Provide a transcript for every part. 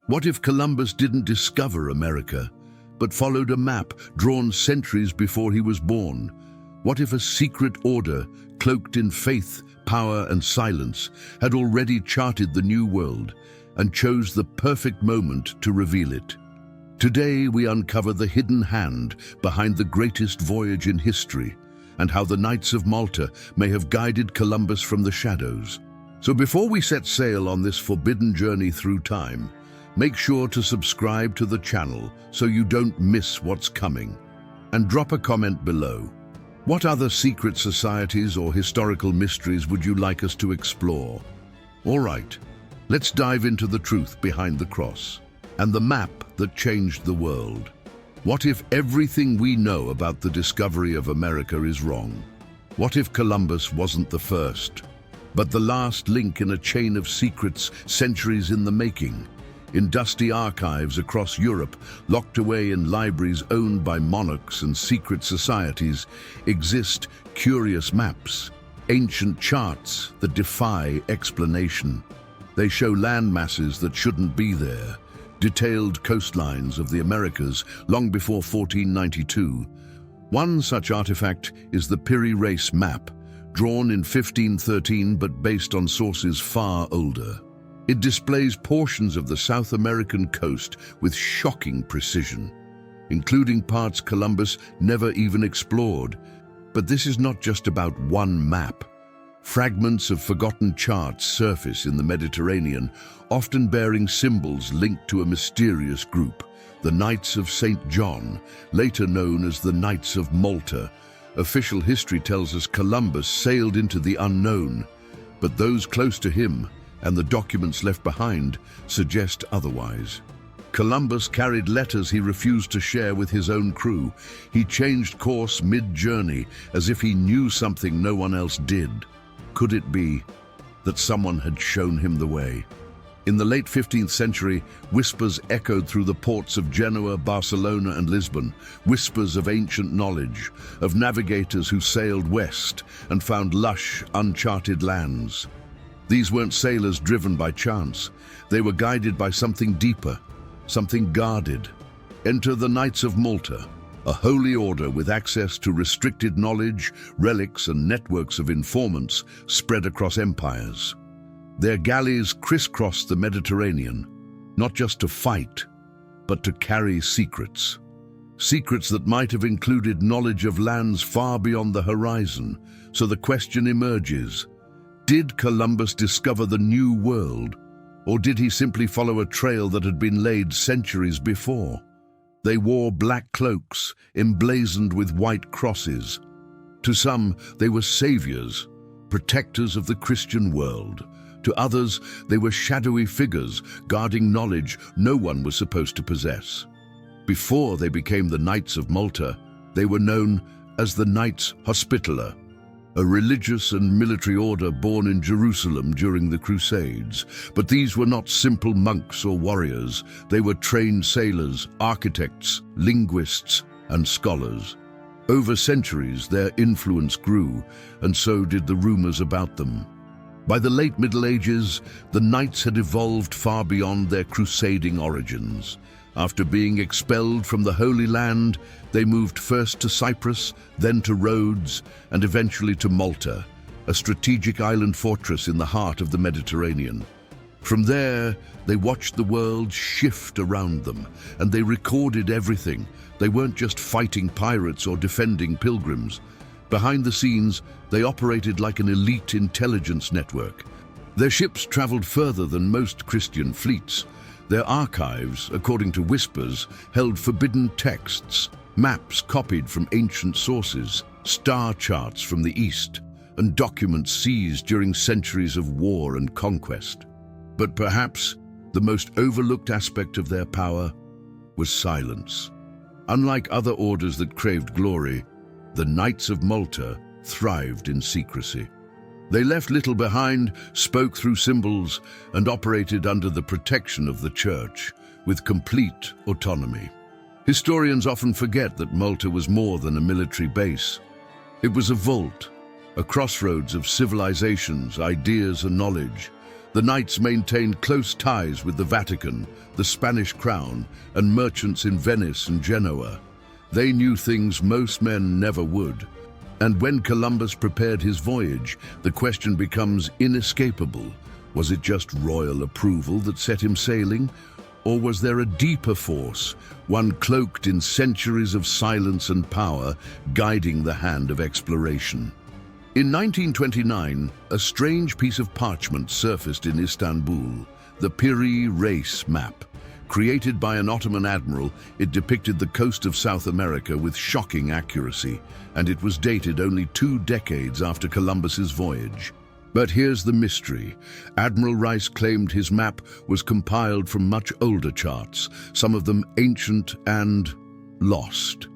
What if Columbus didn't discover America, but followed a map drawn centuries before he was born? What if a secret order, cloaked in faith, power, and silence, had already charted the New World and chose the perfect moment to reveal it? Today we uncover the hidden hand behind the greatest voyage in history, and how the Knights of Malta may have guided Columbus from the shadows. So before we set sail on this forbidden journey through time, make sure to subscribe to the channel so you don't miss what's coming. And drop a comment below. What other secret societies or historical mysteries would you like us to explore? All right, let's dive into the truth behind the cross and the map that changed the world. What if everything we know about the discovery of America is wrong? What if Columbus wasn't the first, but the last link in a chain of secrets centuries in the making? In dusty archives across Europe, locked away in libraries owned by monarchs and secret societies, exist curious maps, ancient charts that defy explanation. They show land masses that shouldn't be there, detailed coastlines of the Americas long before 1492. One such artifact is the Piri Reis map, drawn in 1513 but based on sources far older. It displays portions of the South American coast with shocking precision, including parts Columbus never even explored. But this is not just about one map. Fragments of forgotten charts surface in the Mediterranean, often bearing symbols linked to a mysterious group, the Knights of St. John, later known as the Knights of Malta. Official history tells us Columbus sailed into the unknown, but those close to him and the documents left behind suggest otherwise. Columbus carried letters he refused to share with his own crew. He changed course mid-journey as if he knew something no one else did. Could it be that someone had shown him the way? In the late 15th century, whispers echoed through the ports of Genoa, Barcelona, and Lisbon, whispers of ancient knowledge, of navigators who sailed west and found lush, uncharted lands. These weren't sailors driven by chance. They were guided by something deeper, something guarded. Enter the Knights of Malta, a holy order with access to restricted knowledge, relics, and networks of informants spread across empires. Their galleys crisscrossed the Mediterranean, not just to fight, but to carry secrets. Secrets that might have included knowledge of lands far beyond the horizon. So the question emerges: did Columbus discover the New World, or did he simply follow a trail that had been laid centuries before? They wore black cloaks, emblazoned with white crosses. To some, they were saviors, protectors of the Christian world. To others, they were shadowy figures, guarding knowledge no one was supposed to possess. Before they became the Knights of Malta, they were known as the Knights Hospitaller, a religious and military order born in Jerusalem during the Crusades. But these were not simple monks or warriors. They were trained sailors, architects, linguists, and scholars. Over centuries, their influence grew, and so did the rumors about them. By the late Middle Ages, the Knights had evolved far beyond their crusading origins. After being expelled from the Holy Land, they moved first to Cyprus, then to Rhodes, and eventually to Malta, a strategic island fortress in the heart of the Mediterranean. From there, they watched the world shift around them, and they recorded everything. They weren't just fighting pirates or defending pilgrims. Behind the scenes, they operated like an elite intelligence network. Their ships traveled further than most Christian fleets. Their archives, according to whispers, held forbidden texts, maps copied from ancient sources, star charts from the East, and documents seized during centuries of war and conquest. But perhaps the most overlooked aspect of their power was silence. Unlike other orders that craved glory, the Knights of Malta thrived in secrecy. They left little behind, spoke through symbols, and operated under the protection of the Church, with complete autonomy. Historians often forget that Malta was more than a military base. It was a vault, a crossroads of civilizations, ideas, and knowledge, The knights maintained close ties with the Vatican, the Spanish crown, and merchants in Venice and Genoa. They knew things most men never would. And when Columbus prepared his voyage, the question becomes inescapable. Was it just royal approval that set him sailing? Or was there a deeper force, one cloaked in centuries of silence and power, guiding the hand of exploration? In 1929, a strange piece of parchment surfaced in Istanbul, the Piri Reis map. Created by an Ottoman admiral, it depicted the coast of South America with shocking accuracy, and it was dated only 2 decades after Columbus's voyage. But here's the mystery. Admiral Reis claimed his map was compiled from much older charts, some of them ancient and lost.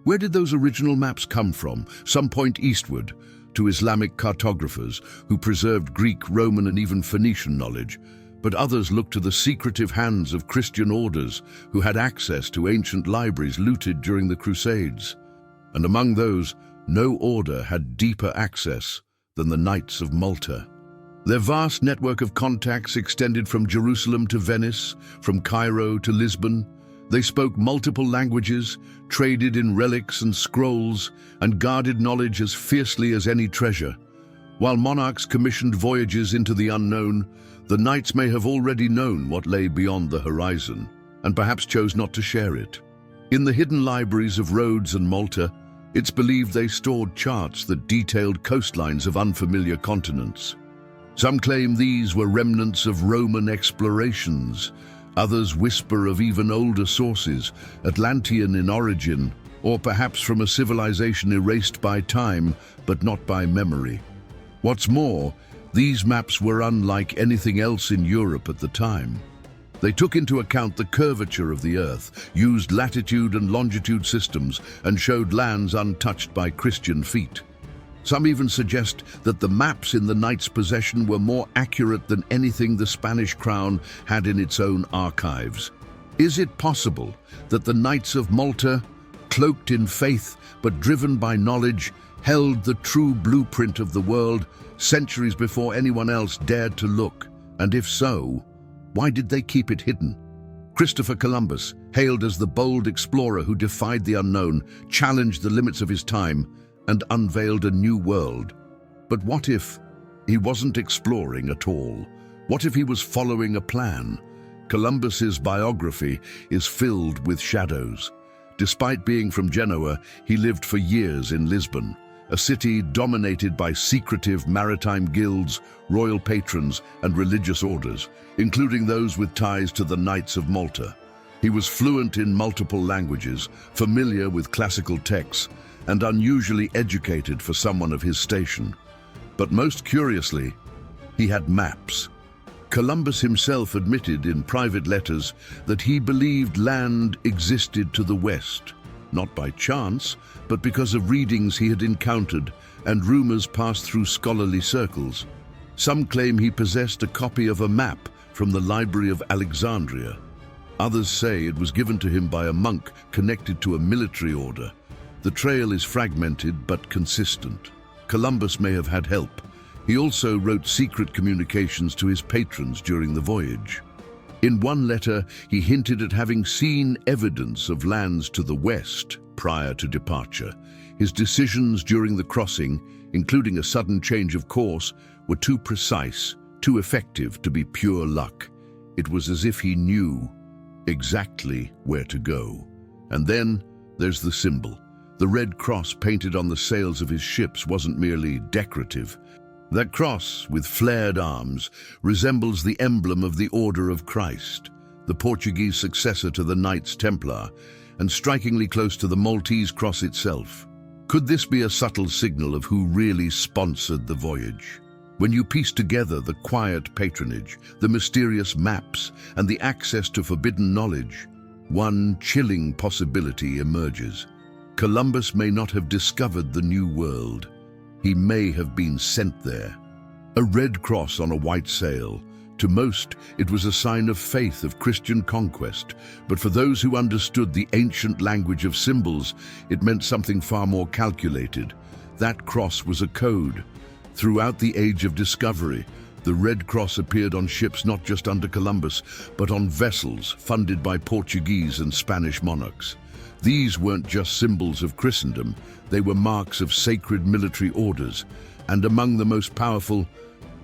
Where did those original maps come from? Some point eastward, to Islamic cartographers who preserved Greek, Roman, and even Phoenician knowledge. But others looked to the secretive hands of Christian orders who had access to ancient libraries looted during the Crusades. And among those, no order had deeper access than the Knights of Malta. Their vast network of contacts extended from Jerusalem to Venice, from Cairo to Lisbon. They spoke multiple languages, traded in relics and scrolls, and guarded knowledge as fiercely as any treasure. While monarchs commissioned voyages into the unknown, the knights may have already known what lay beyond the horizon, and perhaps chose not to share it. In the hidden libraries of Rhodes and Malta, it's believed they stored charts that detailed coastlines of unfamiliar continents. Some claim these were remnants of Roman explorations. Others whisper of even older sources, Atlantean in origin, or perhaps from a civilization erased by time, but not by memory. What's more, these maps were unlike anything else in Europe at the time. They took into account the curvature of the Earth, used latitude and longitude systems, and showed lands untouched by Christian feet. Some even suggest that the maps in the knights' possession were more accurate than anything the Spanish crown had in its own archives. Is it possible that the Knights of Malta, cloaked in faith but driven by knowledge, held the true blueprint of the world centuries before anyone else dared to look? And if so, why did they keep it hidden? Christopher Columbus, hailed as the bold explorer who defied the unknown, challenged the limits of his time, and unveiled a new world. But what if he wasn't exploring at all? What if he was following a plan? Columbus's biography is filled with shadows. Despite being from Genoa, he lived for years in Lisbon, a city dominated by secretive maritime guilds, royal patrons, and religious orders, including those with ties to the Knights of Malta. He was fluent in multiple languages, familiar with classical texts, and unusually educated for someone of his station. But most curiously, he had maps. Columbus himself admitted in private letters that he believed land existed to the west, not by chance, but because of readings he had encountered and rumors passed through scholarly circles. Some claim he possessed a copy of a map from the Library of Alexandria. Others say it was given to him by a monk connected to a military order. The trail is fragmented but consistent. Columbus may have had help. He also wrote secret communications to his patrons during the voyage. In one letter, he hinted at having seen evidence of lands to the west prior to departure. His decisions during the crossing, including a sudden change of course, were too precise, too effective to be pure luck. It was as if he knew exactly where to go. And then there's the symbol. The red cross painted on the sails of his ships wasn't merely decorative. That cross, with flared arms, resembles the emblem of the Order of Christ, the Portuguese successor to the Knights Templar, and strikingly close to the Maltese cross itself. Could this be a subtle signal of who really sponsored the voyage? When you piece together the quiet patronage, the mysterious maps, and the access to forbidden knowledge, one chilling possibility emerges. Columbus may not have discovered the new world. He may have been sent there. A red cross on a white sail. To most, it was a sign of faith, of Christian conquest. But for those who understood the ancient language of symbols, it meant something far more calculated. That cross was a code. Throughout the Age of Discovery, The Red Cross appeared on ships not just under Columbus, but on vessels funded by Portuguese and Spanish monarchs. These weren't just symbols of Christendom, they were marks of sacred military orders, and among the most powerful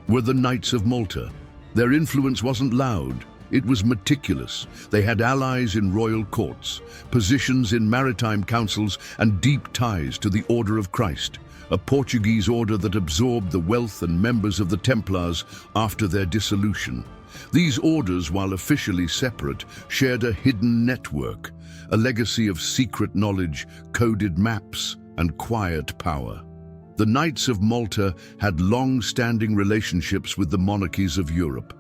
were the Knights of Malta. Their influence wasn't loud, it was meticulous. They had allies in royal courts, positions in maritime councils, and deep ties to the Order of Christ, a Portuguese order that absorbed the wealth and members of the Templars after their dissolution. These orders, while officially separate, shared a hidden network, a legacy of secret knowledge, coded maps, and quiet power. The Knights of Malta had long-standing relationships with the monarchies of Europe.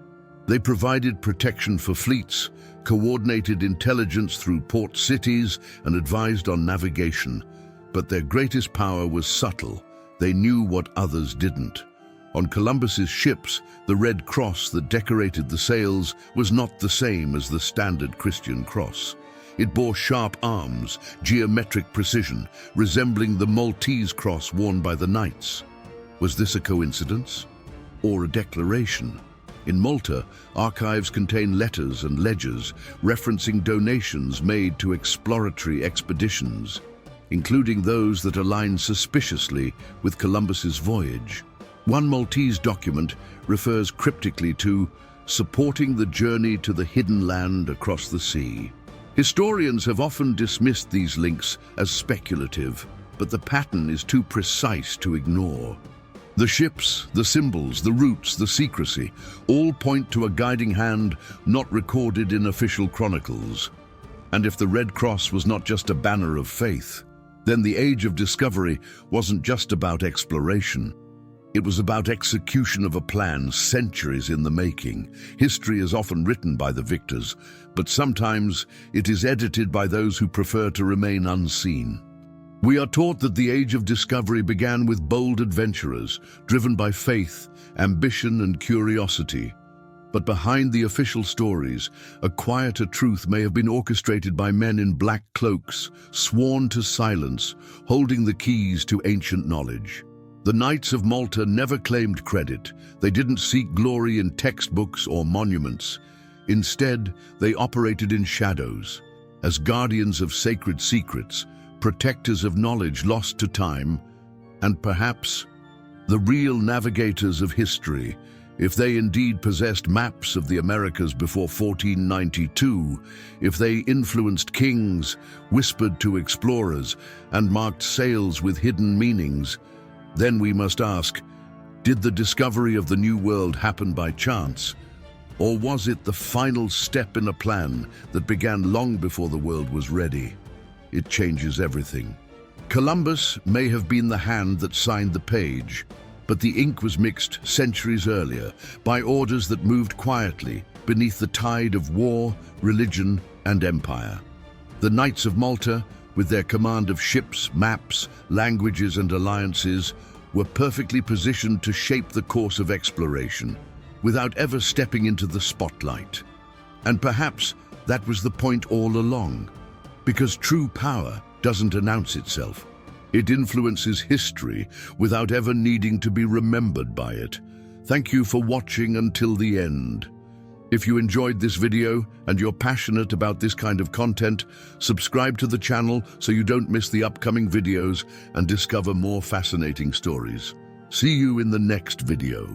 They provided protection for fleets, coordinated intelligence through port cities, and advised on navigation. But their greatest power was subtle. They knew what others didn't. On Columbus's ships, the Red Cross that decorated the sails was not the same as the standard Christian cross. It bore sharp arms, geometric precision, resembling the Maltese cross worn by the Knights. Was this a coincidence? Or a declaration? In Malta, archives contain letters and ledgers referencing donations made to exploratory expeditions, including those that align suspiciously with Columbus's voyage. One Maltese document refers cryptically to supporting the journey to the hidden land across the sea. Historians have often dismissed these links as speculative, but the pattern is too precise to ignore. The ships, the symbols, the routes, the secrecy, all point to a guiding hand not recorded in official chronicles. And if the Red Cross was not just a banner of faith, then the Age of Discovery wasn't just about exploration. It was about execution of a plan centuries in the making. History is often written by the victors, but sometimes it is edited by those who prefer to remain unseen. We are taught that the Age of Discovery began with bold adventurers, driven by faith, ambition, and curiosity. But behind the official stories, a quieter truth may have been orchestrated by men in black cloaks, sworn to silence, holding the keys to ancient knowledge. The Knights of Malta never claimed credit. They didn't seek glory in textbooks or monuments. Instead, they operated in shadows, as guardians of sacred secrets, protectors of knowledge lost to time, and perhaps the real navigators of history. If they indeed possessed maps of the Americas before 1492, if they influenced kings, whispered to explorers, and marked sails with hidden meanings, then we must ask, did the discovery of the New World happen by chance? Or was it the final step in a plan that began long before the world was ready? It changes everything. Columbus may have been the hand that signed the page, but the ink was mixed centuries earlier by orders that moved quietly beneath the tide of war, religion, and empire. The Knights of Malta, with their command of ships, maps, languages, and alliances, were perfectly positioned to shape the course of exploration, without ever stepping into the spotlight. And perhaps that was the point all along, because true power doesn't announce itself. It influences history without ever needing to be remembered by it. Thank you for watching until the end. If you enjoyed this video and you're passionate about this kind of content, subscribe to the channel so you don't miss the upcoming videos and discover more fascinating stories. See you in the next video.